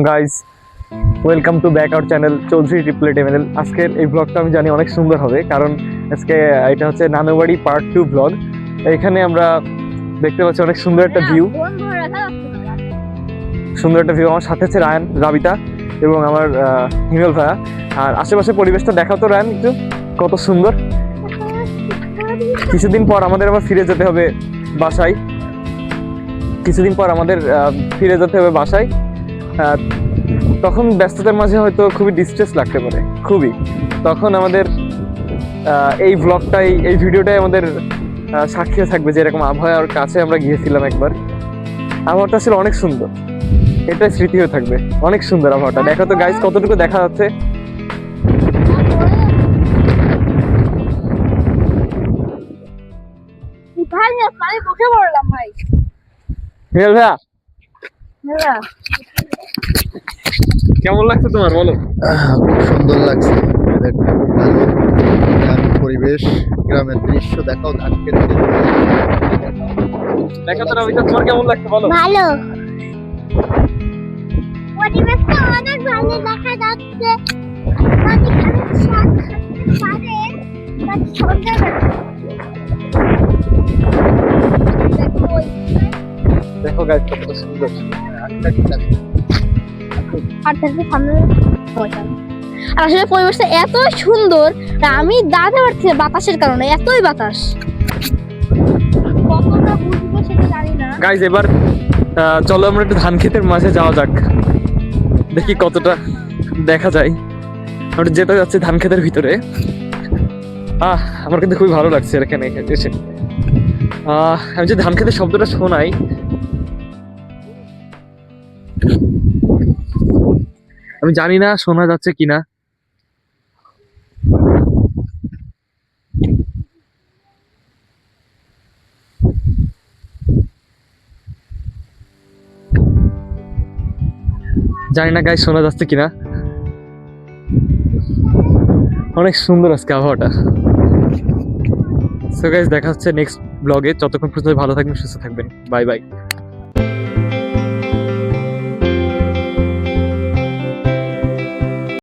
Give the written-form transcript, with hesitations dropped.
Guys, welcome to back our channel Chowdhury triplet MLL. আজকের এই ব্লগটা আমি জানি অনেক সুন্দর হবে, কারণ আজকে এটা হচ্ছে নানুবাড়ি পার্ট 2 ব্লগ। এখানে আমরা দেখতে পাচ্ছি অনেক সুন্দর একটা ভিউ। আমার সাথে আছে রায়ান, রাবিতা এবং আমার হিমেল ভাইয়া। আর আশেপাশে পরিবেশটা দেখাও তো রায়ান একটু, কত সুন্দর। কিছুদিন পর আমাদের আবার ফিরে যেতে হবে বাসায়। তখন ব্যস্ততার মাঝে হয়তো খুবই ডিস্ট্রেস লাগতে পারে, খুবই। তখন আমাদের এই ব্লগটাই, এই ভিডিওটাই আমাদের সাক্ষী থাকবে যে এরকম আবহাওয়ার কাছে আমরা গিয়েছিলাম একবার। আবহাওয়াটা ছিল অনেক সুন্দর, এটাই স্মৃতি হয়ে থাকবে। অনেক সুন্দর আবহাওয়াটা। দেখো তো গাইস, কতটুকু দেখা যাচ্ছে। কেমন লাগছে তোমার, বলো? খুব সুন্দর লাগছে। গ্রামের পরিবেশ, গ্রামের দৃশ্য দেখাও। দেখো তো রবিতা, তোমার কেমন লাগছে বলো? ভালো, পরিবেশটা অনেক ভালো দেখা যাচ্ছে। দেখো গাইস, কতটা সুন্দর। আসলে পরিবেশটা এত সুন্দর, আমি দাঁড়াতে পারছি না বাতাসের কারণে, এতই বাতাস। কতটা বুঝবো সেটা জানি না। গাইস, এবার চলো আমরা একটু ধান ক্ষেতের মাঝে যাওয়া যাক, দেখি কতটা দেখা যায়। আমরা যেতে যাচ্ছি ধান ক্ষেতের ভিতরে। আমার কিন্তু খুবই ভালো লাগছে এখানে এসে। আমি যে ধান ক্ষেতের শব্দটা শোনাই, আমি জানি না শোনা যাচ্ছে কিনা। জানি না গাইস, শোনা যাচ্ছে কিনা। অনেক সুন্দর আজকে আবহাওয়াটা। সো গাইস, দেখা হচ্ছে নেক্সট ব্লগে। ততক্ষণ পর্যন্ত ভালো থাকবেন, সুস্থ থাকবেন। Bye bye.